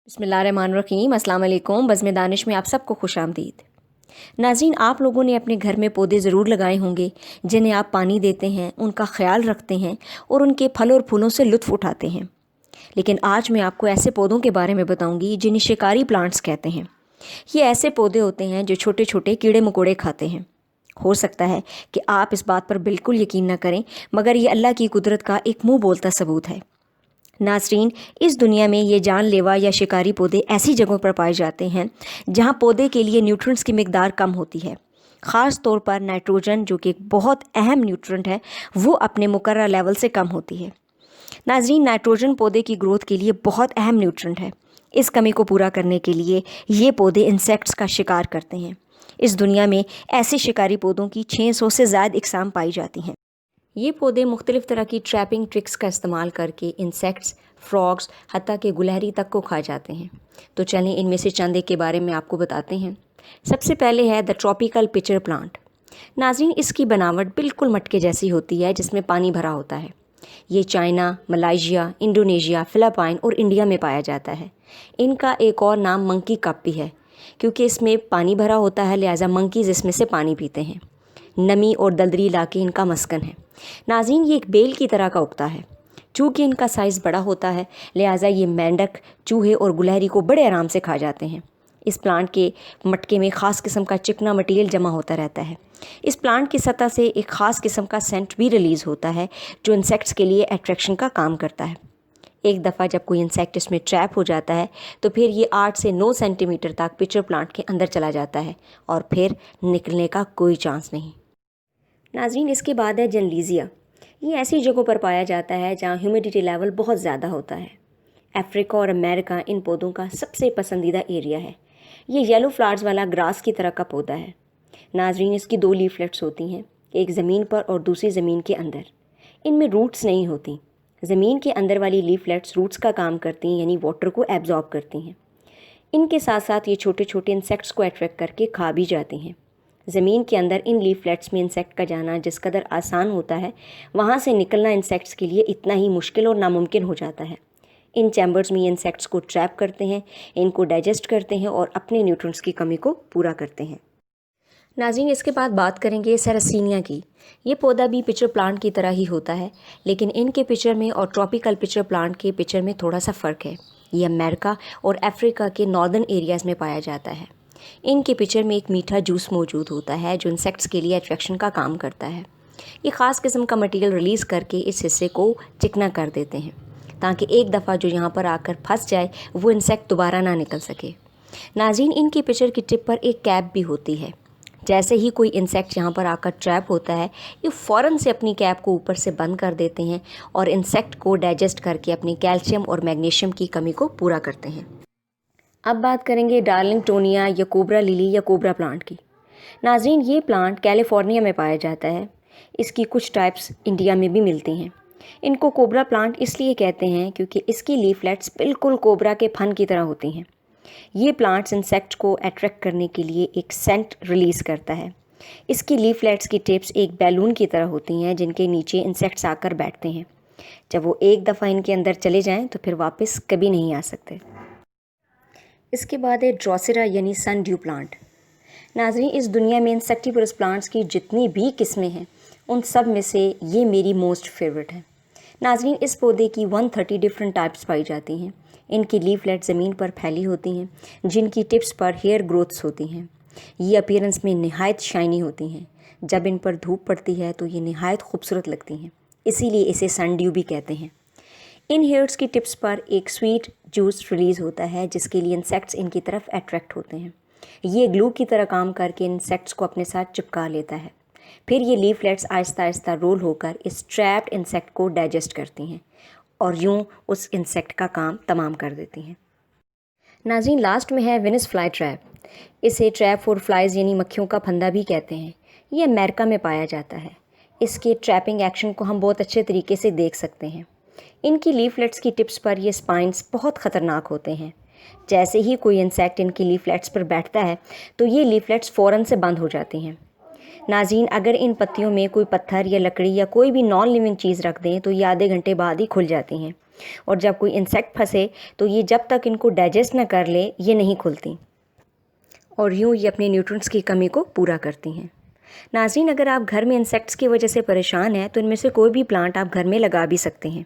بسم اللہ الرحمن الرحیم۔ السلام علیکم۔ بزم دانش میں آپ سب کو خوش آمدید۔ ناظرین، آپ لوگوں نے اپنے گھر میں پودے ضرور لگائے ہوں گے جنہیں آپ پانی دیتے ہیں، ان کا خیال رکھتے ہیں اور ان کے پھل اور پھولوں سے لطف اٹھاتے ہیں۔ لیکن آج میں آپ کو ایسے پودوں کے بارے میں بتاؤں گی جنہیں شکاری پلانٹس کہتے ہیں۔ یہ ایسے پودے ہوتے ہیں جو چھوٹے چھوٹے کیڑے مکوڑے کھاتے ہیں۔ ہو سکتا ہے کہ آپ اس بات پر بالکل یقین نہ کریں، مگر یہ اللہ کی قدرت کا ایک منہ بولتا ثبوت ہے۔ ناظرین، اس دنیا میں یہ جان لیوا یا شکاری پودے ایسی جگہوں پر پائے جاتے ہیں جہاں پودے کے لیے نیوٹرنٹس کی مقدار کم ہوتی ہے، خاص طور پر نائٹروجن، جو کہ ایک بہت اہم نیوٹرنٹ ہے، وہ اپنے مقررہ لیول سے کم ہوتی ہے۔ ناظرین، نائٹروجن پودے کی گروتھ کے لیے بہت اہم نیوٹرنٹ ہے۔ اس کمی کو پورا کرنے کے لیے یہ پودے انسیکٹس کا شکار کرتے ہیں۔ اس دنیا میں ایسے شکاری پودوں کی 600 سے زائد اقسام پائی جاتی ہیں۔ یہ پودے مختلف طرح کی ٹریپنگ ٹرکس کا استعمال کر کے انسیکٹس، فراگز، حتیٰ کہ گلہری تک کو کھا جاتے ہیں۔ تو چلیں ان میں سے چند ایک کے بارے میں آپ کو بتاتے ہیں۔ سب سے پہلے ہے دا ٹراپیکل پچر پلانٹ۔ ناظرین، اس کی بناوٹ بالکل مٹکے جیسی ہوتی ہے جس میں پانی بھرا ہوتا ہے۔ یہ چائنا، ملائیشیا، انڈونیشیا، فلپائن اور انڈیا میں پایا جاتا ہے۔ ان کا ایک اور نام منکی کپ بھی ہے، کیونکہ اس میں پانی بھرا ہوتا ہے، لہٰذا منکیز اس میں سے پانی پیتے ہیں۔ نمی اور دلدلی علاقے ان کا مسکن ہے۔ ناظرین، یہ ایک بیل کی طرح کا اگتا ہے۔ چونکہ ان کا سائز بڑا ہوتا ہے، لہٰذا یہ مینڈک، چوہے اور گلہری کو بڑے آرام سے کھا جاتے ہیں۔ اس پلانٹ کے مٹکے میں خاص قسم کا چکنا مٹیریل جمع ہوتا رہتا ہے۔ اس پلانٹ کی سطح سے ایک خاص قسم کا سینٹ بھی ریلیز ہوتا ہے جو انسیکٹس کے لیے اٹریکشن کا کام کرتا ہے۔ ایک دفعہ جب کوئی انسیکٹ اس میں ٹریپ ہو جاتا ہے تو پھر یہ 8 سے 9 سینٹی میٹر تک پچر پلانٹ کے اندر چلا جاتا ہے اور پھر نکلنے کا کوئی چانس نہیں۔ ناظرین، اس کے بعد ہے جنلیزیا۔ یہ ایسی جگہوں پر پایا جاتا ہے جہاں ہیومیڈیٹی لیول بہت زیادہ ہوتا ہے۔ افریقہ اور امریکہ ان پودوں کا سب سے پسندیدہ ایریا ہے۔ یہ یلو فلاورز والا گراس کی طرح کا پودا ہے۔ ناظرین، اس کی 2 لیفلیٹس ہوتی ہیں، ایک زمین پر اور دوسری زمین کے اندر۔ ان میں روٹس نہیں ہوتی۔ زمین کے اندر والی لیفلیٹس روٹس کا کام کرتی ہیں، یعنی واٹر کو ایبزارب کرتی ہیں۔ ان کے ساتھ ساتھ یہ چھوٹے چھوٹے انسیکٹس کو اٹریکٹ کر کے کھا بھی جاتی ہیں۔ زمین کے اندر ان لیفلیٹس میں انسیکٹ کا جانا جس قدر آسان ہوتا ہے، وہاں سے نکلنا انسیکٹس کے لیے اتنا ہی مشکل اور ناممکن ہو جاتا ہے۔ ان چیمبرز میں یہ انسیکٹس کو ٹریپ کرتے ہیں، ان کو ڈائجسٹ کرتے ہیں اور اپنے نیوٹرنٹس کی کمی کو پورا کرتے ہیں۔ ناظرین، اس کے بعد بات کریں گے سیرسینیا کی۔ یہ پودا بھی پچر پلانٹ کی طرح ہی ہوتا ہے، لیکن ان کے پچر میں اور ٹراپیکل پچر پلانٹ کے پچر میں تھوڑا سا فرق ہے۔ یہ امریکہ اور افریقہ کے ناردرن ایریاز میں پایا جاتا ہے۔ ان کے پچر میں ایک میٹھا جوس موجود ہوتا ہے جو انسیکٹس کے لیے اٹریکشن کا کام کرتا ہے۔ یہ خاص قسم کا مٹیریل ریلیز کر کے اس حصے کو چکنا کر دیتے ہیں تاکہ ایک دفعہ جو یہاں پر آ کر پھنس جائے وہ انسیکٹ دوبارہ نہ نکل سکے۔ ناظرین، ان کے پچر کی ٹپ پر ایک کیپ بھی ہوتی ہے۔ جیسے ہی کوئی انسیکٹ یہاں پر آ کر ٹریپ ہوتا ہے، یہ فوراً سے اپنی کیپ کو اوپر سے بند کر دیتے ہیں اور انسیکٹ کو ڈائجسٹ کر کے اپنی کیلشیم اور میگنیشیم کی کمی کو پورا کرتے ہیں۔ اب بات کریں گے ڈارلنگٹونیا یا کوبرا لیلی یا کوبرا پلانٹ کی۔ ناظرین، یہ پلانٹ کیلیفورنیا میں پایا جاتا ہے۔ اس کی کچھ ٹائپس انڈیا میں بھی ملتی ہیں۔ ان کو کوبرا پلانٹ اس لیے کہتے ہیں کیونکہ اس کی لیفلیٹس بالکل کوبرا کے پھن کی طرح ہوتی ہیں۔ یہ پلانٹس انسیکٹ کو اٹریکٹ کرنے کے لیے ایک سینٹ ریلیز کرتا ہے۔ اس کی لیفلیٹس کی ٹپس ایک بیلون کی طرح ہوتی ہیں جن کے نیچے انسیکٹس آ کر بیٹھتے ہیں۔ جب وہ ایک دفعہ ان کے اندر چلے جائیں تو پھر واپس کبھی نہیں آ سکتے۔ اس کے بعد ہے ڈروسیرا یعنی سن ڈیو پلانٹ۔ ناظرین، اس دنیا میں انسیکٹیورس پلانٹس کی جتنی بھی قسمیں ہیں ان سب میں سے یہ میری موسٹ فیوریٹ ہے۔ ناظرین، اس پودے کی 130 ڈفرینٹ ٹائپس پائی جاتی ہیں۔ ان کی لیفلیٹ زمین پر پھیلی ہوتی ہیں جن کی ٹپس پر ہیئر گروتھس ہوتی ہیں۔ یہ اپیرنس میں نہایت شائنی ہوتی ہیں۔ جب ان پر دھوپ پڑتی ہے تو یہ نہایت خوبصورت لگتی ہیں، اسی لیے اسے سن ڈیو بھی کہتے ہیں۔ ان ہیئرس کی ٹپس پر ایک سویٹ جوس ریلیز ہوتا ہے جس کے لیے انسیکٹس ان کی طرف اٹریکٹ ہوتے ہیں۔ یہ گلو کی طرح کام کر کے انسیکٹس کو اپنے ساتھ چپکا لیتا ہے۔ پھر یہ لیفلیٹس آہستہ آہستہ رول ہو کر اس ٹریپڈ انسیکٹ کو ڈائجسٹ کرتی ہیں اور یوں اس انسیکٹ کا کام تمام کر دیتی ہیں۔ ناظرین، لاسٹ میں ہے وینس فلائی ٹریپ۔ اسے ٹریپ فور فلائز یعنی مکھیوں کا پھندا بھی کہتے ہیں۔ یہ امریکہ میں پایا جاتا ہے۔ اس کے ٹریپنگ ایکشن کو ہم بہت اچھے طریقے سے دیکھ سکتے ہیں۔ ان کی لیفلیٹس کی ٹپس پر یہ سپائنز بہت خطرناک ہوتے ہیں۔ جیسے ہی کوئی انسیکٹ ان کی لیفلیٹس پر بیٹھتا ہے تو یہ لیفلیٹس فوراً سے بند ہو جاتی ہیں۔ ناظرین، اگر ان پتیوں میں کوئی پتھر یا لکڑی یا کوئی بھی نان لیونگ چیز رکھ دیں تو یہ آدھے گھنٹے بعد ہی کھل جاتی ہیں۔ اور جب کوئی انسیکٹ پھنسے تو یہ جب تک ان کو ڈائجسٹ نہ کر لے یہ نہیں کھلتی، اور یوں یہ اپنے نیوٹرنٹس کی کمی کو پورا کرتی ہیں۔ ناظرین، اگر آپ گھر میں انسیکٹس کی وجہ سے پریشان ہیں تو ان میں سے کوئی بھی پلانٹ آپ گھر میں لگا بھی سکتے ہیں۔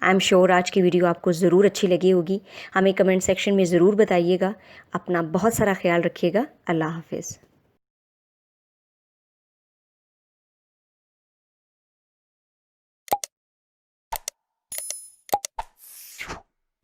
آئی ایم شیور آج کی ویڈیو آپ کو ضرور اچھی لگی ہوگی، ہمیں کمنٹ سیکشن میں ضرور بتائیے گا۔ اپنا بہت سارا خیال رکھیے گا۔ اللہ حافظ۔